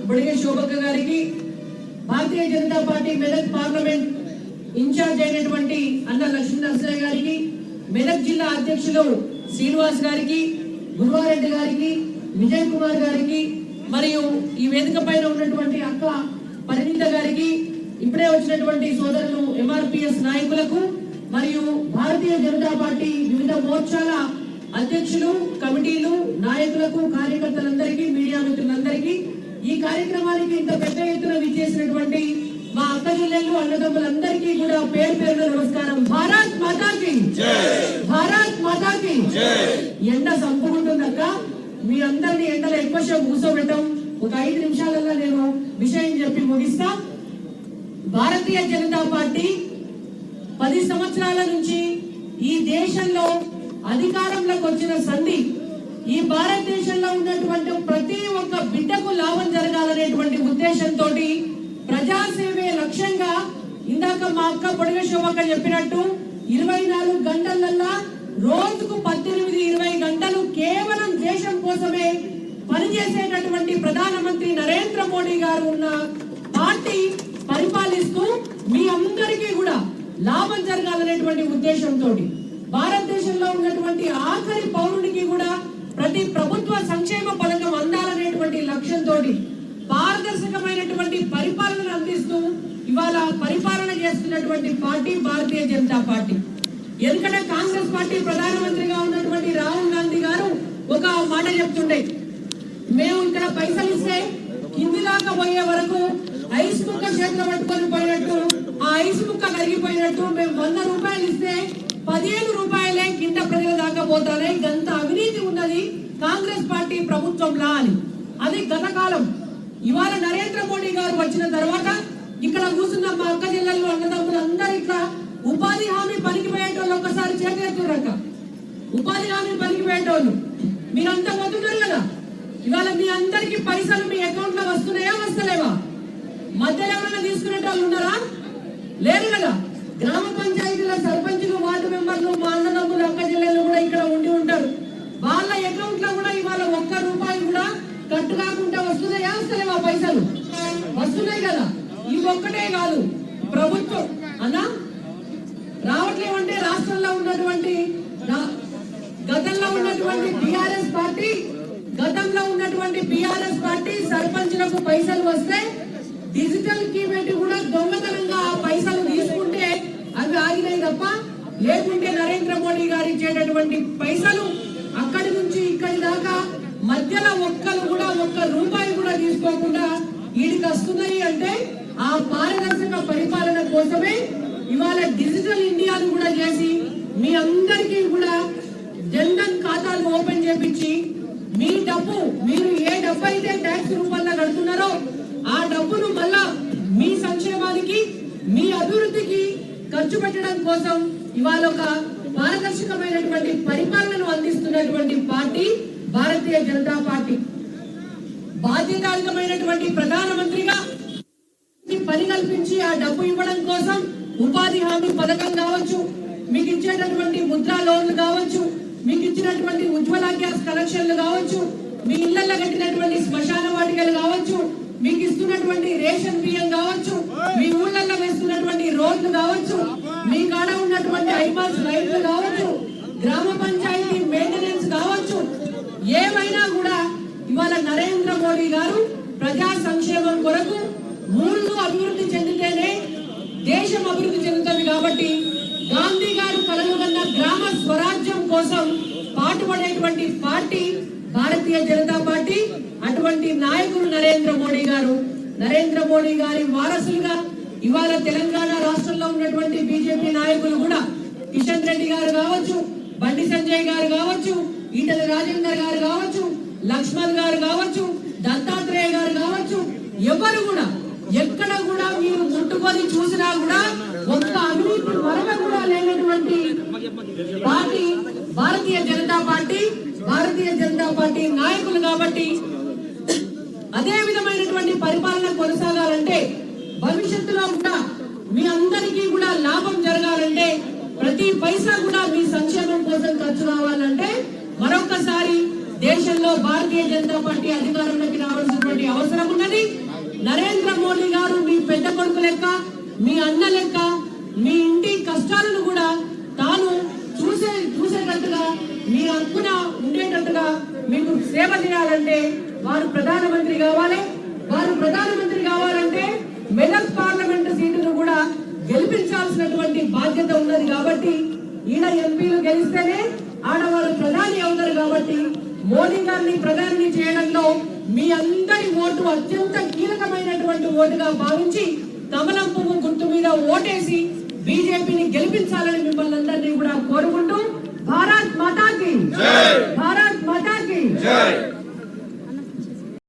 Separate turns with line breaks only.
బొడిగె శోభక్క గారికి, Bharatiya Janata party Medak parliament incharge అయినటువంటి అన్న లక్ష్మీనరసింహ గారికి, మెదక్ జిల్లా అధ్యక్షులు శ్రీనివాస్ గారికి, గురువారెడ్డి గారికి, విజయ్ కుమార్ గారికి, మరియు ఈ వేదిక పైన ఉన్నటువంటి అక్క పరిణిత గారికి, ఇప్పుడే వచ్చినటువంటి సోదరులు ఎంఆర్పిఎస్ నాయకులకు, మరియు భారతీయ జనతా పార్టీ వివిధ మోర్చాల అధ్యక్షులు, కమిటీలు, నాయకులకు, కార్యకర్తలందరికీ, మీడియా మిత్రులందరికీ, ఈ కార్యక్రమానికి ఇంత పెద్ద ఎత్తున విచ్చేసినటువంటి మా అక్క జిల్లెళ్ళు, అన్నదమ్ములందరికీ కూడా పేరు పేరున నమస్కారం. భారత్ మాతాకి భారత్ మాతాకి. ఎండ సంపుకుంటుందక్క, మీ అందరినీ ఎండలో ఎక్కువసేపు కూర్చోబెట్టం. ఒక 5 నిమిషాలలో నేను విషయం చెప్పి ముగిస్తా. భారతీయ జనతా పార్టీ 10 సంవత్సరాల నుంచి ఈ దేశంలో అధికారంలోకి వచ్చిన సంధి, ఈ భారతదేశంలో ఉన్నటువంటి ప్రతి ఒక్క బిడ్డకు లాభం జరగాలనేటువంటి ఉద్దేశంతో ప్రజాసేవే లక్ష్యంగా, ఇందాక మా అక్క బొడిగె శోభక్క చెప్పినట్టు 24 గంటలల్లా రోజుకు 18-20 గంటలు కేవలం దేశం కోసమే పనిచేసేటటువంటి ప్రధానమంత్రి నరేంద్ర మోడీ గారు ఉన్న పార్టీ పరిపాలిస్తూ మీ అందరికీ కూడా లాభం జరగాలనేటువంటి ఉద్దేశంతో, భారతదేశంలో ఉన్నటువంటి ఆఖరి పౌరునికి కూడా ప్రతి ప్రభుత్వ సంక్షేమ పథకం అందాలనేటువంటి లక్ష్యంతో పారదర్శకమైనటువంటి పరిపాలన అందిస్తూ ఇవాళ పరిపాలన చేస్తున్నటువంటి పార్టీ భారతీయ జనతా పార్టీ. ఎందుకంటే కాంగ్రెస్ పార్టీ ప్రధానమంత్రిగా ఉన్నటువంటి రాహుల్ గాంధీ గారు ఒక మాట చెప్తుండే, మేము ఇక్కడ పైసలు ఇస్తే కింది దాకా పోయే వరకు ఐస్ ముక్క చేతిలో పట్టుకొని పోయినట్టు, ఆ ఐస్ ముక్క కరిగిపోయినట్టు, మేము 100 రూపాయలు ఇస్తే 15 రూపాయలే కింద ప్రజల దాకా పోతానే, గంత అవినీతి ఉన్నది కాంగ్రెస్ పార్టీ ప్రభుత్వంలా అని. అది గత కాలం. ఇవాళ నరేంద్ర మోడీ గారు వచ్చిన తర్వాత ఇక్కడ కూర్చున్న మా అక్క జిల్లాలో అన్నదమ్ములు అందరూ ఇట్లా ఉపాధి హామీ పనికి పోయేటోళ్ళు ఒక్కసారి చేతులెత్తురక్క. ఉపాధి హామీ పనికి పోయేటోళ్ళు మీరంతా పోతున్నారు కదా, ఇవాళ మీ అందరికి పైసలు మీ అకౌంట్ లో వస్తున్నాయా, వస్తలేవా? మధ్యలో ఎవరైనా తీసుకునే వాళ్ళు ఉన్నారా? లేరు కదా. గ్రామ పంచాయతీల సర్పంచులు, వార్డు మెంబర్లు, మా అన్నదమ్ములు, అక్క జిల్లాలు కూడా ఇక్కడ ఉండి ఉంటారు. వాళ్ళ అకౌంట్ లో కూడా ఇవాళ 1 రూపాయి కూడా కట్టు కాకుండా వస్తున్నాయా, వస్తలేవా? పైసలు వస్తున్నాయి కదా. ఇవి ఒక్కటే కాదు, ప్రభుత్వం అన్నా రావట్లేమంటే రాష్ట్రంలో ఉన్నటువంటి గతంలో ఉన్నటువంటి బీఆర్ఎస్ పార్టీ సర్పంచులకు పైసలు వస్తే డిజిటల్ కీ పెట్టి కూడా దొంగతనంగా ఆ పైసలు తీసుకుంటే అవి ఆగినాయి తప్ప, లేకుంటే నరేంద్ర మోడీ గారు ఇచ్చేటటువంటి పైసలు అక్కడి నుంచి ఇక్కడి దాకా మధ్యలో ఒక్కరు కూడా 1 రూపాయి కూడా తీసుకోకుండా వీడికి వస్తున్నాయి. అంటే ఆ పారదర్శక పరిపాలన కోసమే ఇవాళ డిజిటల్ ఇండియాను కూడా చేసి మీ అందరికీ కూడా జన్ధన్ ఖాతాలు ఓపెన్ చేపించి మీ డబ్బు, మీరు ఏ డబ్బు అయితే ట్యాక్స్ రూపంలో కడుతున్నారో ఆ డబ్బును మళ్ళా మీ సంక్షేమానికి, మీ అభివృద్ధికి ఖర్చు పెట్టడం కోసం ఇవాళ ఒక పారదర్శకమైనటువంటి పరిపాలనను అందిస్తున్నటువంటి పార్టీ భారతీయ జనతా పార్టీ. బాధ్యతాయుతమైనటువంటి ప్రధానమంత్రిగా పని కల్పించి ఆ డబ్బు ఇవ్వడం కోసం ఉపాధి హామీ పథకం కావచ్చు, మీకు ఇచ్చేటటువంటి ముద్రా లోన్లు కావచ్చు, మీకు ఇచ్చినటువంటి ఉజ్వల గ్యాస్ కనెక్షన్లు కావచ్చు, మీ ఇళ్లలో కట్టినటువంటి శ్మశాన వాటికలు కావచ్చు, మీకు ఇస్తున్నటువంటి రేషన్ బియ్యం కావచ్చు, మీ ఊళ్ళల్లో వేస్తున్నటువంటి రోడ్లు కావచ్చు, మీ కాడ ఉన్నటువంటి ఐపాస్ లైట్లు కావచ్చు, గ్రామ పంచాయతీ మెయింటెనెన్స్ కావచ్చు, ఏమైనా కూడా ఇవాళ నరేంద్ర మోడీ గారు ప్రజా సంక్షేమం కొరకు ఊళ్ళు అభివృద్ధి చెందితేనే దేశం అభివృద్ధి చెందుతుంది. కాబట్టి గాంధీ గారు కలలుగన్న గ్రామ స్వరాజ్యం కోసం పాటుపడేటువంటి పార్టీ భారతీయ జనతా పార్టీ. అటువంటి నాయకులు నరేంద్ర మోడీ గారు. నరేంద్ర మోడీ గారి వారసులుగా ఇవాళ తెలంగాణ రాష్ట్రంలో ఉన్నటువంటి బీజేపీ నాయకులు కూడా కిషన్ రెడ్డి గారు కావచ్చు, బండి సంజయ్ గారు కావచ్చు, ఈటల రాజేందర్ గారు కావచ్చు, లక్ష్మణ్ గారు కావచ్చు, దత్తాత్రేయ గారు కావచ్చు, ఎవరు కూడా ఎక్కడ కూడా మీరు ముట్టుకొని చూసినా కూడా ఒక్క అవినీతి మరణ కూడా లేనటువంటి పార్టీ భారతీయ జనతా పార్టీ. భారతీయ జనతా పార్టీ నాయకులు కాబట్టి అదే విధమైనటువంటి పరిపాలన కొనసాగాలంటే, భవిష్యత్తులో కూడా మీ అందరికీ కూడా లాభం జరగాలంటే, ప్రతి పైసా కూడా మీ సంక్షేమం కోసం ఖర్చు కావాలంటే మరొకసారి దేశంలో భారతీయ జనతా పార్టీ అధికారంలోకి రావాల్సినటువంటి అవసరం ఉన్నది. కొడుకు లెక్క, మీ అన్న లెక్క, మీ ఇంటి కష్టాలను కూడా తాను చూసేటట్టుగా మీ హక్కున ఉండేటట్టుగా మీకు సేవ చేయాలంటే వారు ప్రధానమంత్రి కావాలి. వారు ప్రధానమంత్రి కావాలంటే మెదక్ పార్లమెంటు సీటును కూడా గెలిపించాల్సినటువంటి బాధ్యత ఉన్నది. కాబట్టి ఈడ ఎంపీలు గెలిస్తేనే ఆడవారు ప్రధాని అవుతారు. కాబట్టి మోడీ గారిని ప్రధాని చేయడంలో మీ అందరి ఓటు అత్యంత కీలకమైనటువంటి ఓటుగా భావించి కమలం పువ్వు గుర్తు మీద ఓటేసి బీజేపీని గెలిపించాలని మిమ్మల్ని అందరినీ కూడా కోరుకుంటూ భారత్ మాతాకి జై, భారత్ మాతాకి జై.